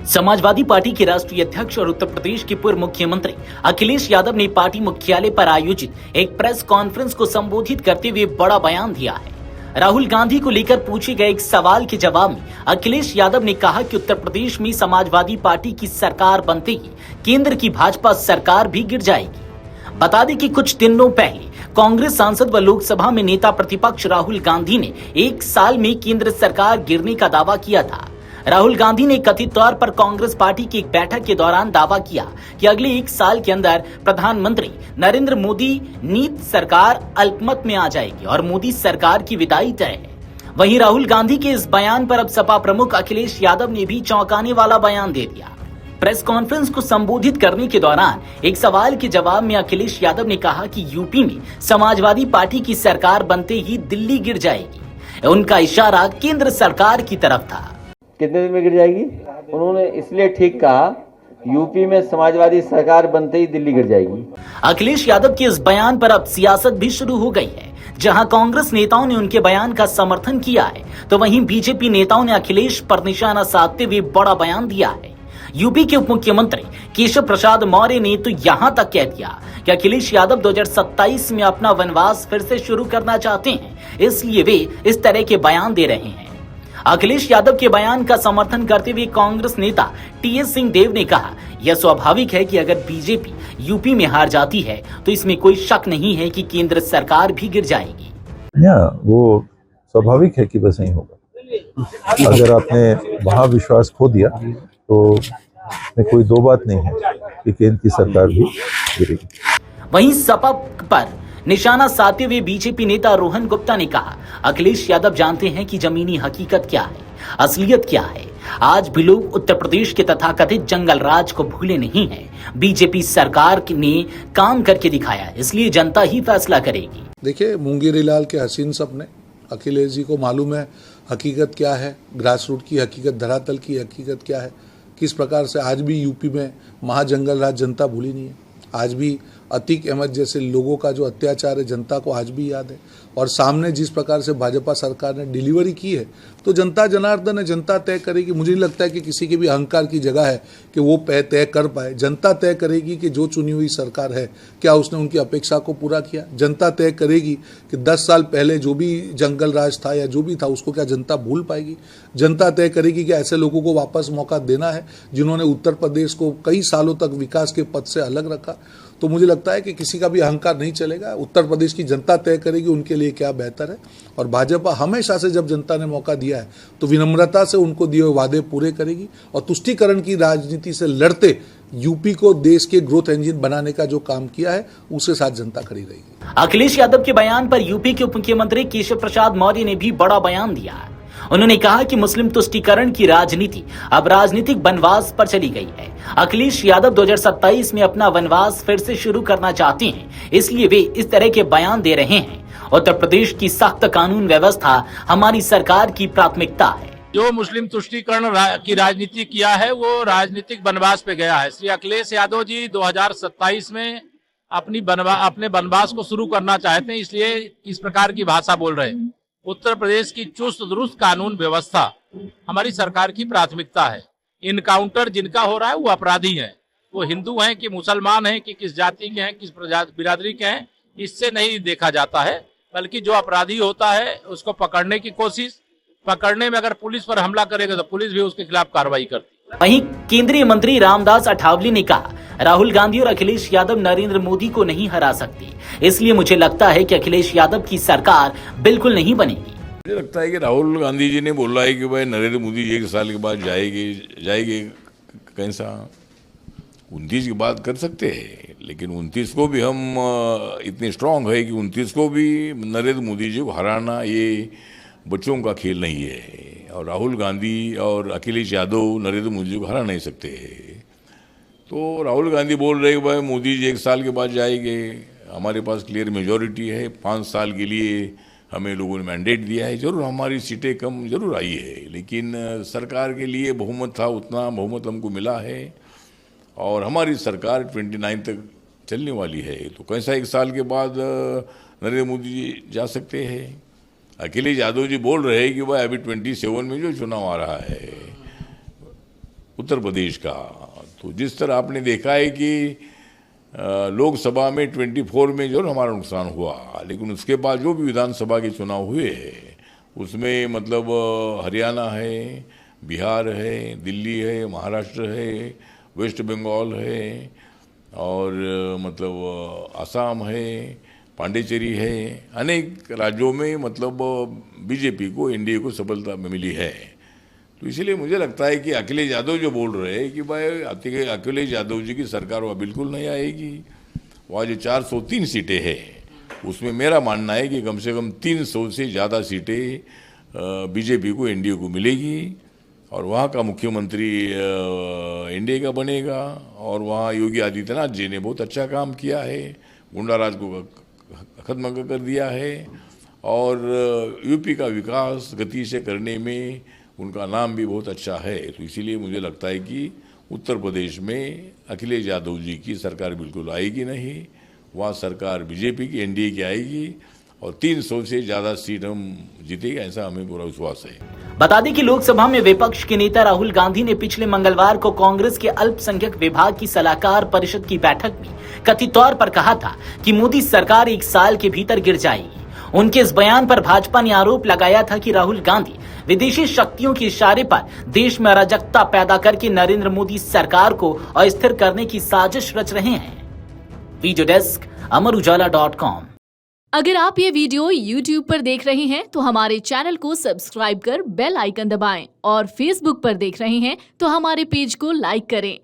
Samajwadi party के राष्ट्रीय अध्यक्ष और उत्तर प्रदेश के पूर्व मुख्यमंत्री अखिलेश यादव ने पार्टी मुख्यालय पर आयोजित एक प्रेस कॉन्फ्रेंस को संबोधित करते हुए बड़ा बयान दिया है। राहुल गांधी को लेकर पूछे गए एक सवाल के जवाब में अखिलेश यादव ने कहा कि उत्तर प्रदेश में समाजवादी पार्टी की सरकार बनते ही केंद्र की भाजपा सरकार भी गिर जाएगी। बता दें कि कुछ दिनों पहले कांग्रेस सांसद व लोकसभा में नेता प्रतिपक्ष राहुल गांधी ने एक साल में केंद्र सरकार गिरने का दावा किया था। राहुल गांधी ने कथित तौर पर कांग्रेस पार्टी की एक बैठक के दौरान दावा किया कि अगले एक साल के अंदर प्रधानमंत्री नरेंद्र मोदी नीत सरकार अल्पमत में आ जाएगी और मोदी सरकार की विदाई तय है। वहीं राहुल गांधी के इस बयान पर अब सपा प्रमुख अखिलेश यादव ने भी चौंकाने वाला बयान दे दिया। प्रेस कॉन्फ्रेंस को संबोधित करने के दौरान एक सवाल के जवाब में अखिलेश यादव ने कहा कि यूपी में समाजवादी पार्टी की सरकार बनते ही दिल्ली गिर जाएगी। उनका इशारा केंद्र सरकार की तरफ था। कितने दिन में गिर जाएगी? उन्होंने इसलिए ठीक कहा, यूपी में समाजवादी सरकार बनते ही दिल्ली गिर जाएगी। अखिलेश यादव के इस बयान पर अब सियासत भी शुरू हो गई है। जहां कांग्रेस नेताओं ने उनके बयान का समर्थन किया है, तो वहीं बीजेपी नेताओं ने अखिलेश पर निशाना साधते हुए बड़ा बयान दिया है। यूपी के उप मुख्यमंत्री केशव प्रसाद मौर्य ने तो यहां तक कह दिया कि अखिलेश यादव 2027 में अपना वनवास फिर से शुरू करना चाहते हैं, इसलिए वे इस तरह के बयान दे रहे हैं। अखिलेश यादव के बयान का समर्थन करते हुए कांग्रेस नेता टीएस सिंहदेव ने कहा, यह स्वाभाविक है कि अगर बीजेपी यूपी में हार जाती है तो इसमें कोई शक नहीं है कि केंद्र सरकार भी गिर जाएगी। वो स्वाभाविक है कि वैसा ही होगा। अगर आपने महाविश्वास खो दिया तो कोई दो बात नहीं है कि केंद्र की सरकार भी गिरेगी। वहीं सपा पर निशाना साधते हुए बीजेपी नेता रोहन गुप्ता ने कहा, अखिलेश यादव जानते हैं कि जमीनी हकीकत क्या है, असलियत क्या है। आज भी लोग उत्तर प्रदेश के तथाकथित जंगल राज को भूले नहीं हैं। बीजेपी सरकार ने काम करके दिखाया, इसलिए जनता ही फैसला करेगी। देखिए, मुंगेरी लाल के हसीन सपने, अखिलेश जी को मालूम है हकीकत क्या है, ग्रास रूट की हकीकत, धरातल की हकीकत क्या है, किस प्रकार से आज भी यूपी में महाजंगल राज जनता भूली नहीं है। आज भी अतीक अहमद जैसे लोगों का जो अत्याचार है जनता को आज भी याद है। और सामने जिस प्रकार से भाजपा सरकार ने डिलीवरी की है, तो जनता जनार्दन है, जनता तय करेगी। मुझे नहीं लगता है कि किसी के भी अहंकार की जगह है कि वो तय कर पाए। जनता तय करेगी कि जो चुनी हुई सरकार है क्या उसने उनकी अपेक्षा को पूरा किया। जनता तय करेगी कि 10 साल पहले जो भी जंगल राज था या जो भी था उसको क्या जनता भूल पाएगी। जनता तय करेगी कि ऐसे लोगों को वापस मौका देना है जिन्होंने उत्तर प्रदेश को कई सालों तक विकास के पथ से अलग रखा। तो मुझे लगता है कि किसी का भी अहंकार नहीं चलेगा। उत्तर प्रदेश की जनता तय करेगी उनके लिए क्या बेहतर है। और भाजपा हमेशा से जब जनता ने मौका दिया है तो विनम्रता से उनको दिए हुए वादे पूरे करेगी और तुष्टीकरण की राजनीति से लड़ते यूपी को देश के ग्रोथ इंजन बनाने का जो काम किया है उसके साथ जनता खड़ी रहेगी। अखिलेश यादव के बयान पर यूपी के उप मुख्यमंत्री केशव प्रसाद मौर्य ने भी बड़ा बयान दिया। उन्होंने कहा कि मुस्लिम तुष्टीकरण की राजनीति अब राजनीतिक वनवास पर चली गई है। अखिलेश यादव 2027 में अपना वनवास फिर से शुरू करना चाहते हैं, इसलिए वे इस तरह के बयान दे रहे हैं। उत्तर प्रदेश की सख्त कानून व्यवस्था हमारी सरकार की प्राथमिकता है। जो मुस्लिम तुष्टीकरण की राजनीति किया है वो राजनीतिक वनवास पे गया है। श्री अखिलेश यादव जी 2027 में अपने वनवास को शुरू करना चाहते हैं, इसलिए इस प्रकार की भाषा बोल रहे हैं। उत्तर प्रदेश की चुस्त दुरुस्त कानून व्यवस्था हमारी सरकार की प्राथमिकता है। इनकाउंटर जिनका हो रहा है वो अपराधी हैं, वो हिंदू हैं कि मुसलमान हैं कि किस जाति के हैं, किस बिरादरी के हैं, इससे नहीं देखा जाता है। बल्कि जो अपराधी होता है उसको पकड़ने की कोशिश, पकड़ने में अगर पुलिस पर हमला करेगा तो पुलिस भी उसके खिलाफ कार्रवाई करती है। वहीं केंद्रीय मंत्री रामदास अठावले ने कहा, राहुल गांधी और अखिलेश यादव नरेंद्र मोदी को नहीं हरा सकते, इसलिए मुझे लगता है कि अखिलेश यादव की सरकार बिल्कुल नहीं बनेगी। मुझे लगता है कि राहुल गांधी जी ने बोला है कि भाई नरेंद्र मोदी 1 साल के बाद जाएगी कैसा 29 की बात कर सकते हैं, लेकिन 29 को भी हम इतने स्ट्रांग है कि 29 को भी नरेंद्र मोदी जी को हराना ये बच्चों का खेल नहीं है। और राहुल गांधी और अखिलेश यादव नरेंद्र मोदी जी को हरा नहीं सकते। तो राहुल गांधी बोल रहे भाई मोदी जी 1 साल के बाद जाएंगे, हमारे पास क्लियर मेजॉरिटी है, 5 साल के लिए हमें लोगों ने मैंडेट दिया है। जरूर हमारी सीटें कम जरूर आई है, लेकिन सरकार के लिए बहुमत था, उतना बहुमत हमको मिला है और हमारी सरकार 29 तक चलने वाली है। तो कैसा 1 साल के बाद नरेंद्र मोदी जी जा सकते हैं। अखिलेश यादव जी बोल रहे हैं कि भाई अभी 27 में जो चुनाव आ रहा है उत्तर प्रदेश का। तो जिस तरह आपने देखा है कि लोकसभा में 24 में जो हमारा नुकसान हुआ, लेकिन उसके बाद जो भी विधानसभा के चुनाव हुए उसमें मतलब हरियाणा है, बिहार है, दिल्ली है, महाराष्ट्र है, वेस्ट बंगाल है और मतलब असम है, पांडिचेरी है, अनेक राज्यों में मतलब बीजेपी को, एनडीए को सफलता मिली है। तो इसलिए मुझे लगता है कि अखिलेश यादव जो बोल रहे हैं कि भाई अखिलेश यादव जी की सरकार वह बिल्कुल नहीं आएगी, वहाँ जो 403 सीटें हैं उसमें मेरा मानना है कि कम से कम 300 से ज़्यादा सीटें बीजेपी को, एनडीए को मिलेगी और वहाँ का मुख्यमंत्री एनडीए का बनेगा। और वहाँ योगी आदित्यनाथ जी ने बहुत अच्छा काम किया है, गुंडाराज को खत्म कर दिया है और यूपी का विकास गति से करने में उनका नाम भी बहुत अच्छा है। तो इसीलिए मुझे लगता है कि उत्तर प्रदेश में अखिलेश यादव जी की सरकार बिल्कुल आएगी नहीं, वहाँ सरकार बीजेपी की, एनडीए की आएगी और 300 से ज़्यादा सीट हम जीतेंगे, ऐसा हमें पूरा विश्वास है। बता दें कि लोकसभा में विपक्ष के नेता राहुल गांधी ने पिछले मंगलवार को कांग्रेस के अल्पसंख्यक विभाग की सलाहकार परिषद की बैठक में कथित तौर पर कहा था कि मोदी सरकार 1 साल के भीतर गिर जाएगी। उनके इस बयान पर भाजपा ने आरोप लगाया था कि राहुल गांधी विदेशी शक्तियों के इशारे पर देश में अराजकता पैदा करके नरेंद्र मोदी सरकार को अस्थिर करने की साजिश रच रहे हैं। Video desk Amar Ujala. अगर आप ये वीडियो YouTube पर देख रहे हैं तो हमारे चैनल को सब्सक्राइब कर बेल आइकन दबाएं और Facebook पर देख रहे हैं तो हमारे पेज को लाइक करें।